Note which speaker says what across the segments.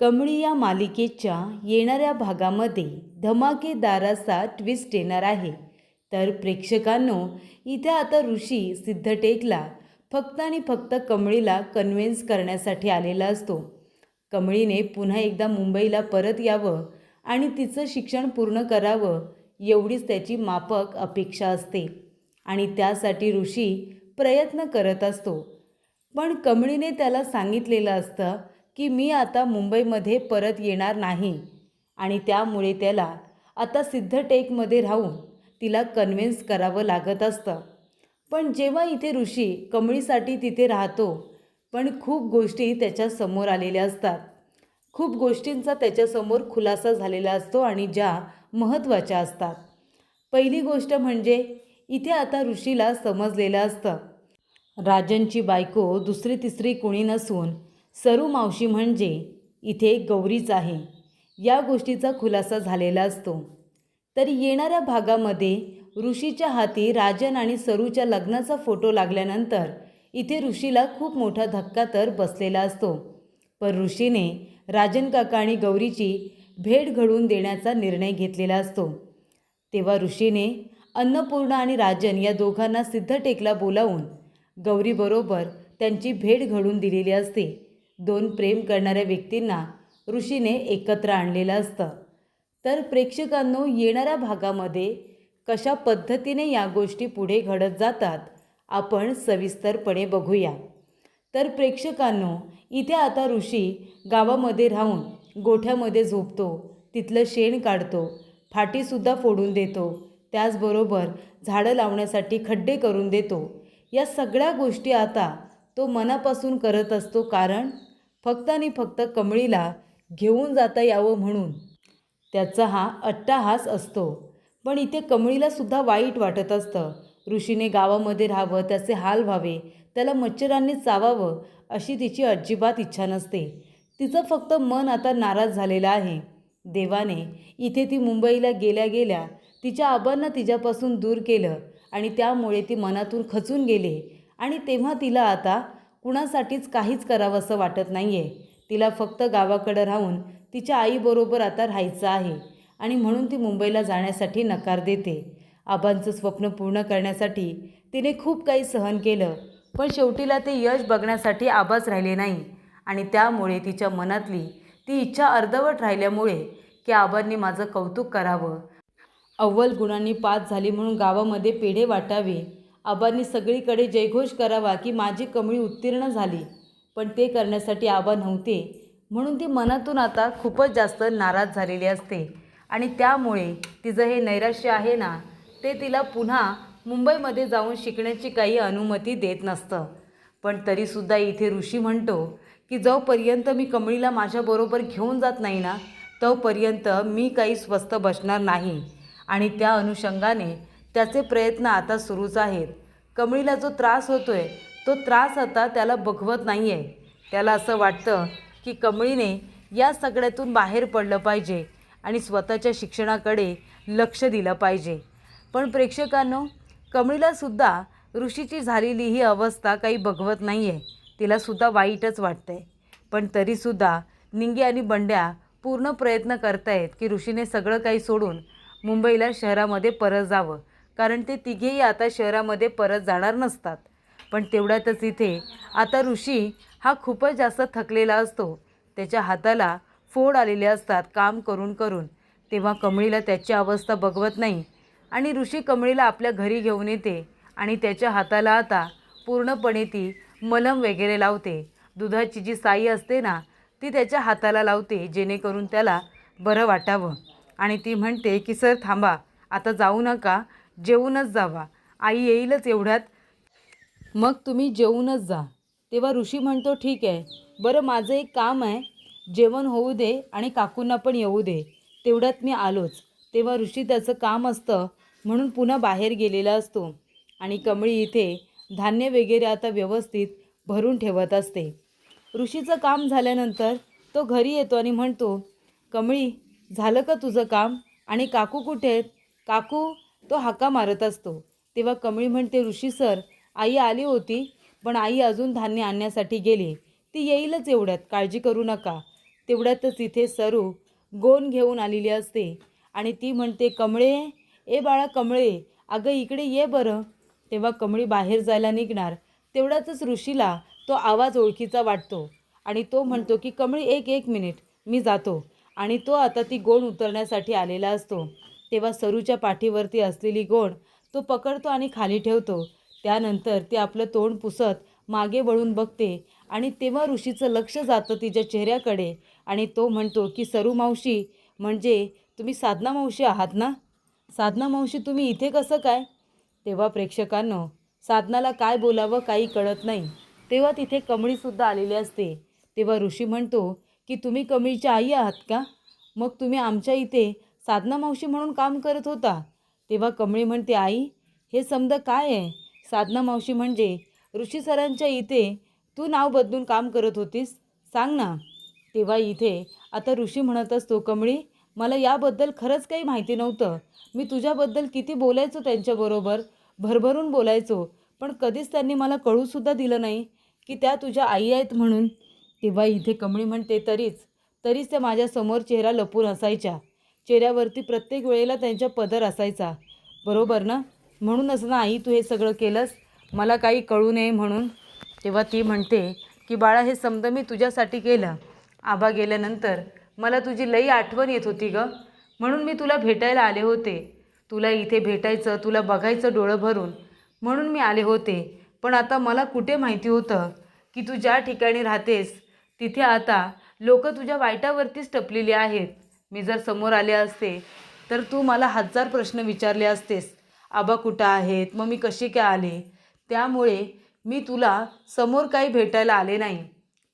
Speaker 1: कमळी या मालिकेच्या येणाऱ्या भागामध्ये धमाकेदार असा ट्विस्ट येणार आहे। तर प्रेक्षकांनो, इथे आता ऋषी सिद्धटेकला फक्त आणि फक्त कमळीला कन्व्हिन्स करण्यासाठी आलेला असतो। कमळीने पुन्हा एकदा मुंबईला परत यावं आणि तिचं शिक्षण पूर्ण करावं एवढीच त्याची माफक अपेक्षा असते आणि त्यासाठी ऋषी प्रयत्न करत असतो। पण कमळीने त्याला सांगितलेलं असतं की मी आता मुंबईमध्ये परत येणार नाही आणि त्यामुळे त्याला आता सिद्धटेकमध्ये राहून तिला कन्व्हिन्स करावं लागत असतं। पण जेव्हा इथे ऋषी कमळीसाठी तिथे राहतो, पण खूप गोष्टी त्याच्या समोर आलेल्या असतात। खूप गोष्टींचा त्याच्यासमोर खुलासा झालेला असतो आणि ज्या महत्त्वाच्या असतात। पहिली गोष्ट म्हणजे इथे आता ऋषीला समजलेलं असतं राजनची बायको दुसरी तिसरी कुणी नसून सरू मावशी म्हणजे इथे गौरीच आहे। या गोष्टीचा खुलासा झालेला असतो। तर येणाऱ्या भागामध्ये ऋषीच्या हाती राजन आणि सरूच्या लग्नाचा फोटो लागल्यानंतर इथे ऋषीला खूप मोठा धक्का तर बसलेला असतो। पण ऋषीने राजन काका आणि गौरीची भेट घडवून देण्याचा निर्णय घेतलेला असतो। तेव्हा ऋषीने अन्नपूर्णा आणि राजन या दोघांना सिद्धटेकला बोलावून गौरीबरोबर त्यांची भेट घडवून दिलेली असते। दोन प्रेम करणाऱ्या व्यक्तींना ऋषीने एकत्र आणलेलं असतं। तर प्रेक्षकांनो, येणाऱ्या भागामध्ये कशा पद्धतीने या गोष्टी पुढे घडत जातात आपण सविस्तरपणे बघूया। तर प्रेक्षकांनो, इथे आता ऋषी गावामध्ये राहून गोठ्यामध्ये झोपतो, तिथलं शेण काढतो, फाटीसुद्धा फोडून देतो, त्याचबरोबर झाडं लावण्यासाठी खड्डे करून देतो। या सगळ्या गोष्टी आता तो मनापासून करत असतो, कारण फक्त आणि फक्त कमळीला घेऊन जाता यावं म्हणून त्याचा हा अट्टाहास असतो। पण इथे कमळीला सुद्धा वाईट वाटत असतं। ऋषीने गावामध्ये राहावं, त्याचे हाल व्हावे, त्याला मच्छरांनी चावावं अशी तिची अजिबात इच्छा नसते। तिचं फक्त मन आता नाराज झालेलं आहे। देवाने इथे ती मुंबईला गेल्या गेल्या तिच्या आबांना तिच्यापासून दूर केलं आणि त्यामुळे ती मनातून खचून गेले आणि तेव्हा तिला आता कुणासाठीच काहीच करावंसं वाटत नाही आहे। तिला फक्त गावाकडं राहून तिच्या आईबरोबर आता राहायचं आहे आणि म्हणून ती मुंबईला जाण्यासाठी नकार देते। आबांचं स्वप्न पूर्ण करण्यासाठी तिने खूप काही सहन केलं, पण शेवटीला ते यश बघण्यासाठी आबाच राहिले नाही आणि त्यामुळे तिच्या मनातली ती इच्छा अर्धवट राहिल्यामुळे की आबांनी माझं कौतुक करावं, अव्वल गुणांनी पास झाली म्हणून गावामध्ये पेढे वाटावे, आबांनी सगळीकडे जयघोष करावा की माझी कमळी उत्तीर्ण झाली, पण ते करण्यासाठी आबा नव्हते म्हणून ती मनातून आता खूपच जास्त नाराज झालेली असते आणि त्यामुळे तिचं हे नैराश्य आहे ना, ते तिला पुन्हा मुंबईमध्ये जाऊन शिकण्याची काही अनुमती देत नसतं। पण तरीसुद्धा इथे ऋषी म्हणतो की जोपर्यंत मी कमळीला माझ्याबरोबर घेऊन जात नाही ना, तोपर्यंत मी काही स्वस्थ बसणार नाही आणि त्या अनुषंगाने त्याचे प्रयत्न आता सुरूच आहेत। कमळीला जो त्रास होतोय तो त्रास आता त्याला बघवत नाही आहे। त्याला असं वाटतं की कमळीने या सगळ्यातून बाहेर पडलं पाहिजे आणि स्वतःच्या शिक्षणाकडे लक्ष दिलं पाहिजे। पण प्रेक्षकांनो, कमळीलासुद्धा ऋषीची झालेली ही अवस्था काही बघवत नाही आहे। तिलासुद्धा वाईटच वाटतंय। पण तरीसुद्धा निंगे आणि बंड्या पूर्ण प्रयत्न करतायत की ऋषीने सगळं काही सोडून मुंबईला शहरामध्ये परत जावं, कारण ते तिघेही आता शहरामध्ये परत जाणार नसतात। पण तेवढ्यातच इथे आता ऋषी हा खूपच जास्त थकलेला असतो। त्याच्या हाताला फोड आलेले असतात काम करून करून। तेव्हा कमळीला त्याची अवस्था बघवत नाही आणि ऋषी कमळीला आपल्या घरी घेऊन येते आणि त्याच्या हाताला आता पूर्णपणे ती मलम वगैरे लावते। दुधाची जी साई असते ना, ती त्याच्या हाताला लावते जेणेकरून त्याला बरं वाटावं आणि ती म्हणते की सर थांबा, आता जाऊ नका, जेवूनच जावा, आई येईलच एवढ्यात, मग तुम्ही जेवूनच जा। तेव्हा ऋषी म्हणतो ठीक आहे, बरं माझं एक काम आहे, जेवण होऊ दे आणि काकूंना पण येऊ दे, तेवढ्यात मी आलोच। तेव्हा ऋषी त्याचं काम असतं म्हणून पुन्हा बाहेर गेलेला असतो आणि कमळी इथे धान्य वगैरे आता व्यवस्थित भरून ठेवत असते। ऋषीचं काम झाल्यानंतर तो घरी येतो आणि म्हणतो, कमळी झालं का तुझं काम आणि काकू कुठे आहेत? काकू, तो हाका मारत असतो। तेव्हा कमळी म्हणते, ऋषी सर, आई आली होती पण आई अजून धान्य आणण्यासाठी गेली, ती येईलच एवढ्यात, काळजी करू नका। तेवढ्यातच इथे सरू गोण घेऊन आलेली असते आणि ती म्हणते, कमळे, ए बाळा कमळे, अगं इकडे ये बरं. तेव्हा कमळी बाहेर जायला निघणार, तेवढ्यातच ऋषीला तो आवाज ओळखीचा वाटतो आणि तो म्हणतो की कमळी एक एक मिनिट, मी जातो. आणि तो आता ती गोण उतरण्यासाठी आलेला असतो. तेव्हा सरूच्या पाठीवरती असलेली गोण तो पकडतो आणि खाली ठेवतो. त्यानंतर ती आपलं तोंड पुसत मागे वळून बघते आणि तेव्हा ऋषीचं लक्ष जातं तिच्या चेहऱ्याकडे आणि तो म्हणतो की सरू मावशी, म्हणजे तुम्ही साधना मावशी आहात ना? साधना मावशी, तुम्ही इथे कसं काय? तेव्हा प्रेक्षकांनो, साधनाला काय बोलावं काही कळत नाही. तेव्हा तिथे कमळीसुद्धा आलेली असते. तेव्हा ऋषी म्हणतो की तुम्ही कमळीच्या आई आहात का? मग तुम्ही आमच्या इथे साधना मावशी म्हणून काम करत होता? तेव्हा कमळी म्हणते, आई, हे समजा काय आहे? साधना मावशी म्हणजे ऋषी सरांच्या इथे तू नाव बदलून काम करत होतीस, सांग ना. तेव्हा इथे आता ऋषी म्हणत असतो, कमळी, मला याबद्दल खरंच काही माहिती नव्हतं. मी तुझ्याबद्दल किती बोलायचो त्यांच्याबरोबर, भरभरून बोलायचो, पण कधीच त्यांनी मला कळूसुद्धा दिलं नाही की त्या तुझ्या आई आहेत म्हणून. तेव्हा इथे कमळी म्हणते, तरीच त्या माझ्यासमोर चेहरा लपून असायच्या. चेहऱ्यावरती प्रत्येक वेळेला त्यांच्या पदर असायचा, बरोबर ना? म्हणूनच ना आई, तू हे सगळं केलंस, मला काही कळू नये म्हणून. तेव्हा ती म्हणते की बाळा, हे समजा मी तुझ्यासाठी केलं. आबा गेल्यानंतर मला तुझी लई आठवण येत होती गं, म्हणून मी तुला भेटायला आले होते. तुला इथे भेटायचं, तुला बघायचं डोळं भरून, म्हणून मी आले होते. पण आता मला कुठे माहिती होतं की तू ज्या ठिकाणी राहतेस तिथे आता लोक तुझ्या वाईटावरतीच टपलेली आहेत. मी जर समोर आले असते तर तू मला 1000 प्रश्न विचारले असतेस. आबा कुठं आहेत, मग मी कशी काय आले? त्यामुळे मी तुला समोर काही भेटायला आले नाही.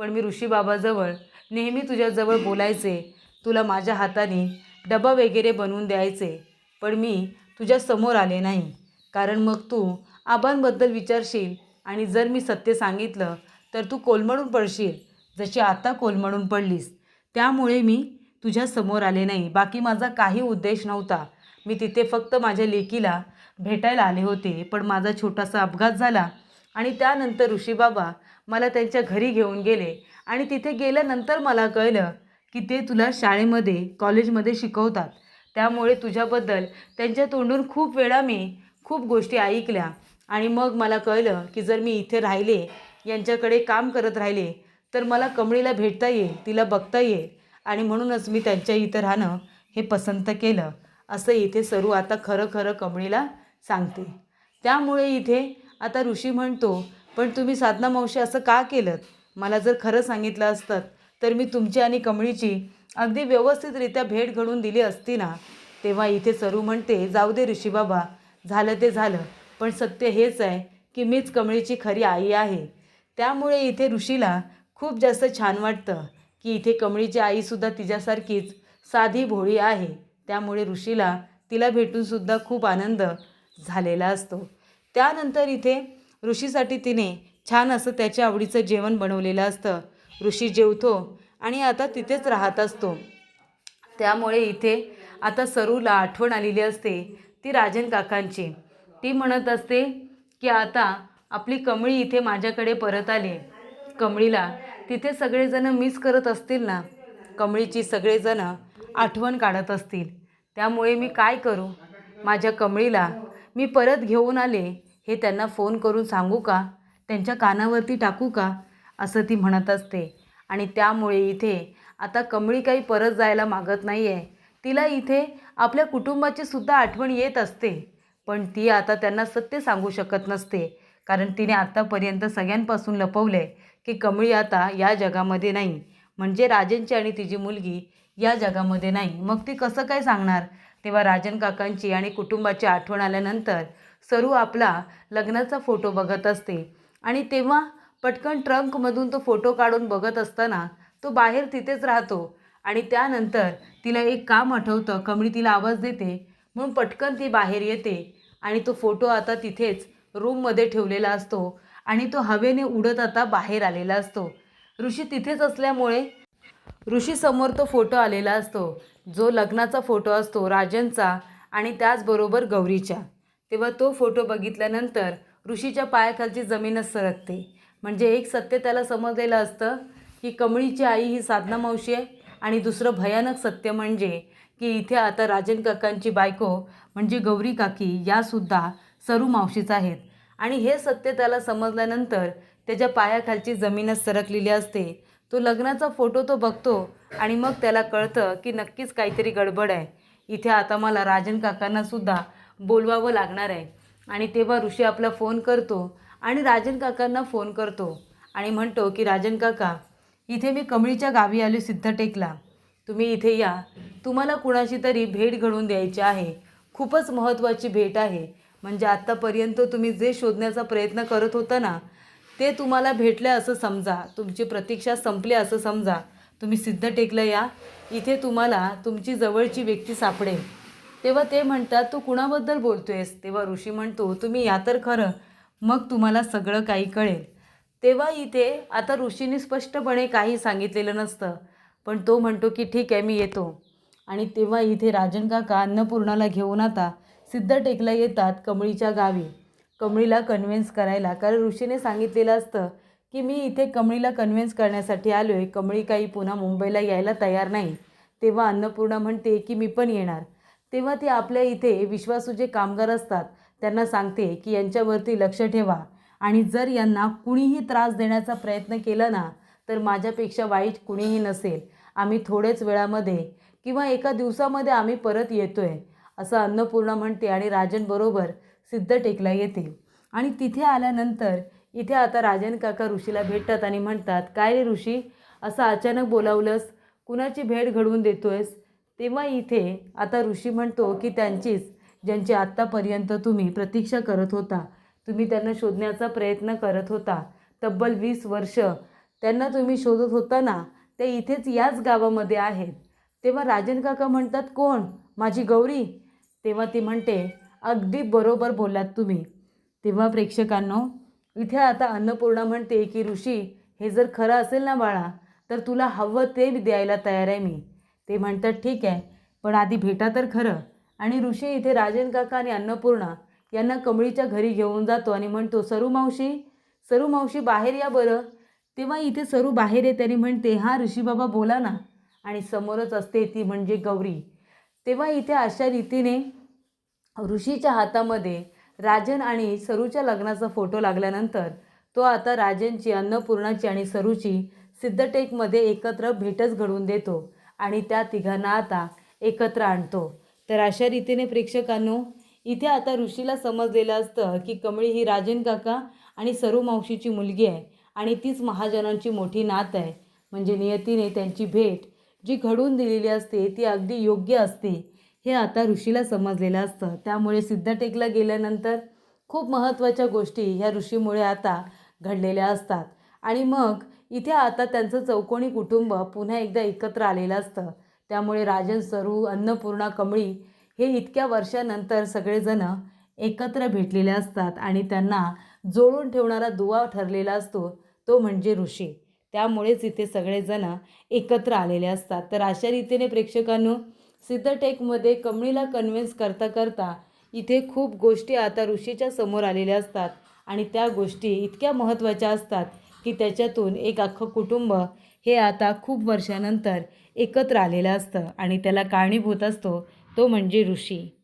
Speaker 1: पण मी ऋषीबाबाजवळ नेहमी तुझ्याजवळ बोलायचे, तुला माझ्या हाताने डबा वगैरे बनवून द्यायचे. पण मी तुझ्या समोर आले नाही, कारण मग तू आबांबद्दल विचारशील आणि जर मी सत्य सांगितलं तर तू कोलमडून पडशील, जशी आता कोलमडून पडलीस. त्यामुळे मी तुझ्या समोर आले नाही. बाकी माझा काही उद्देश नव्हता. मी तिथे फक्त माझ्या लेकीला भेटायला आले होते. पण माझा छोटासा अपघात झाला आणि त्यानंतर ऋषीबाबा मला त्यांच्या घरी घेऊन गेले आणि तिथे गेल्यानंतर मला कळलं की ते तुला शाळेमध्ये, कॉलेजमध्ये शिकवतात. त्यामुळे तुझ्याबद्दल त्यांच्या तोंडून खूप वेळा मी खूप गोष्टी ऐकल्या आणि मग मला कळलं की जर मी इथे राहिले, यांच्याकडे काम करत राहिले, तर मला कमळीला भेटता येईल, तिला बघता येईल आणि म्हणूनच मी त्यांच्या इथं राहणं हे पसंत केलं. असं इथे सरू आता खरं खरं कमळीला सांगते. त्यामुळे इथे आता ऋषी म्हणतो, पण तुम्ही साधना मावशी असं का केलं? मला जर खरं सांगितलं असतं तर मी तुमची आणि कमळीची अगदी व्यवस्थितरित्या भेट घडवून दिली असती ना. तेव्हा इथे सरू म्हणते, जाऊ दे ऋषीबाबा, झालं ते झालं, पण सत्य हेच आहे की मीच कमळीची खरी आई आहे. त्यामुळे इथे ऋषीला खूप जास्त छान वाटतं की इथे कमळीची आईसुद्धा तिच्यासारखीच साधी भोळी आहे. त्यामुळे ऋषीला तिला भेटूनसुद्धा खूप आनंद झालेला असतो. त्यानंतर इथे ऋषीसाठी तिने छान असं त्याच्या आवडीचं जेवण बनवलेलं असतं. ऋषी जेवतो आणि आता तिथेच राहत असतो. त्यामुळे इथे आता सरूला आठवण आलेली असते ती राजन काकांची. ती म्हणत असते की आता आपली कमळी इथे माझ्याकडे परत आली. कमळीला तिथे सगळेजण मिस करत असतील ना, कमळीची सगळेजण आठवण काढत असतील. त्यामुळे मी काय करू? माझ्या कमळीला मी परत घेऊन आले हे त्यांना फोन करून सांगू का? त्यांच्या कानावरती टाकू का? असं ती म्हणत असते. आणि त्यामुळे इथे आता कमळी काही परत जायला मागत नाही आहे. तिला इथे आपल्या कुटुंबाची सुद्धा आठवण येत असते, पण ती आता त्यांना सत्य सांगू शकत नसते, कारण तिने आत्तापर्यंत सगळ्यांपासून लपवले की कमळी आता या जगामध्ये नाही, म्हणजे राजनची आणि तिची मुलगी या जगामध्ये नाही. मग ती कसं काय सांगणार? तेव्हा राजन काकांची आणि कुटुंबाची आठवण आल्यानंतर सरू आपला लग्नाचा फोटो बघत असते आणि तेव्हा पटकन ट्रंकमधून तो फोटो काढून बघत असताना तो बाहेर तिथेच राहतो आणि त्यानंतर तिला एक काम आठवतं. कमळी तिला आवाज देते म्हणून पटकन ती बाहेर येते आणि तो फोटो आता तिथेच रूममध्ये ठेवलेला असतो आणि तो हवेने उडत आता बाहेर आलेला असतो. ऋषी तिथेच असल्यामुळे ऋषीसमोर तो फोटो आलेला असतो, जो लग्नाचा फोटो असतो राजनचा आणि त्याचबरोबर गौरीच्या. तेव्हा तो फोटो बघितल्यानंतर ऋषीच्या पायाखालची जमीनच सरकते. म्हणजे एक सत्य त्याला समजलेलं असतं की कमळीची आई ही साधना मावशी आहे आणि दुसरं भयानक सत्य म्हणजे की इथे आता राजन काकांची बायको म्हणजे गौरी काकी यासुद्धा सरू मावशीच आहेत. आणि हे सत्य त्याला समजल्यानंतर त्याच्या पायाखालची जमीनच सरकलेली असते. तो लग्नाचा फोटो तो बघतो आणि मग त्याला कळतं की नक्कीच काहीतरी गडबड आहे. इथे आता मला राजन काकांनासुद्धा बोलवावं लागणार आहे. आणि तेव्हा ऋषी आपला फोन करतो आणि राजन काकांना फोन करतो आणि म्हणतो की राजन काका, इथे मी कमळीच्या गावी आलो सिद्धटेकला. तुम्ही इथे या. तुम्हाला कुणाची तरी भेट घडवून द्यायची आहे. खूपच महत्त्वाची भेट आहे. म्हणजे आत्तापर्यंत तुम्ही जे शोधण्याचा प्रयत्न करत होता ना, ते तुम्हाला भेटले असं समजा. तुमची प्रतीक्षा संपली असं समजा. तुम्ही सिद्धटेकला या. इथे तुम्हाला तुमची जवळची व्यक्ती सापडेल. तेव्हा ते म्हणतात, तू कुणाबद्दल बोलतोयस? तेव्हा ऋषी म्हणतो, तुम्ही या तर खरं, मग तुम्हाला सगळं काही कळेल. तेव्हा इथे आता ऋषीने स्पष्टपणे काही सांगितलेलं नसतं, पण तो म्हणतो की ठीक आहे, मी येतो. आणि तेव्हा इथे राजन काका अन्नपूर्णाला घेऊन आता सिद्धटेकला येतात कमळीच्या गावी. कमळीला कन्व्हिन्स करायला, कारण ऋषीने सांगितलेलं असतं की मी इथे कमळीला कन्व्हिन्स करण्यासाठी आलो आहे. कमळी काही पुन्हा मुंबईला यायला तयार नाही. तेव्हा अन्नपूर्णा म्हणते की मी पण येणार. तेव्हा ती आपल्या इथे विश्वासू जे कामगार असतात त्यांना सांगते की यांच्यावरती लक्ष ठेवा आणि जर यांना कुणीही त्रास देण्याचा प्रयत्न केला ना, तर माझ्यापेक्षा वाईट कुणीही नसेल. आम्ही थोड्याच वेळामध्ये किंवा एका दिवसामध्ये आम्ही परत येतो आहे, असं अन्नपूर्णा म्हणते आणि राजनबरोबर सिद्धटेकला येते. आणि तिथे आल्यानंतर इथे आता राजन काका ऋषीला भेटतात आणि म्हणतात, काय रे ऋषी, असं अचानक बोलावलंस, कुणाची भेट घडवून देतोयस? तेव्हा इथे आता ऋषी म्हणतो की त्यांचीच, ज्यांची आत्तापर्यंत तुम्ही प्रतीक्षा करत होता. तुम्ही त्यांना शोधण्याचा प्रयत्न करत होता. तब्बल 20 वर्ष त्यांना तुम्ही शोधत होता ना, ते इथेच याच गावामध्ये आहेत. तेव्हा राजन काका म्हणतात, कोण? माझी गौरी? तेव्हा ती म्हणते, अगदी बरोबर बोललात तुम्ही. तेव्हा प्रेक्षकांनो, इथे आता अन्नपूर्णा म्हणते की ऋषी, हे जर खरं असेल ना बाळा, तर तुला हवं ते द्यायला तयार आहे मी. ते म्हणतात ठीक आहे, पण आधी भेटा तर खरं. आणि ऋषी इथे राजन काका आणि अन्नपूर्णा यांना कमळीच्या घरी घेऊन जातो आणि म्हणतो, सरू मावशी, सरू मावशी बाहेर या बरं. तेव्हा इथे सरू बाहेर येते आणि म्हणते, हां ऋषी बाबा बोला ना. आणि समोरच असते ती म्हणजे गौरी. तेव्हा इथे अशा रीतीने ऋषीच्या हातामध्ये राजन आणि सरूच्या लग्नाचा फोटो लागल्यानंतर तो आता राजनची, अन्नपूर्णाची आणि सरूची सिद्धटेकमध्ये एकत्र भेटच घडवून देतो आणि त्या तिघांना आता एकत्र आणतो. तर अशा रीतीने प्रेक्षकांनो, इथे आता ऋषीला समजलेलं असतं की कमळी ही राजन काका आणि सरू मावशीची मुलगी आहे आणि तीच महाजनांची मोठी नात आहे. म्हणजे नियतीने त्यांची भेट जी घडवून दिलेली असते ती अगदी योग्य असते, हे आता ऋषीला समजलेलं असतं. त्यामुळे सिद्धटेकला गेल्यानंतर खूप महत्त्वाच्या गोष्टी ह्या ऋषीमुळे आता घडलेल्या असतात. आणि मग इथे आता त्यांचं चौकोनी कुटुंब पुन्हा एकदा एकत्र आलेलं असतं. त्यामुळे राजन, सरू, अन्नपूर्णा, कमळी हे इतक्या वर्षानंतर सगळेजण एकत्र भेटलेले असतात आणि त्यांना जोडून ठेवणारा दुवा ठरलेला असतो, तो म्हणजे ऋषी. त्यामुळेच इथे सगळेजण एकत्र आलेले असतात. तर अशा रीतीने प्रेक्षकांनो, सिद्धटेकमध्ये कमळीला कन्व्हिन्स करता करता इथे खूप गोष्टी आता ऋषीच्या समोर आलेल्या असतात आणि त्या गोष्टी इतक्या महत्त्वाच्या असतात की त्याच्यातून एक अख्खं कुटुंब हे आता खूप वर्षानंतर एकत्र आलेलं असतं आणि त्याला कारणीभूत असतो तो म्हणजे ऋषी.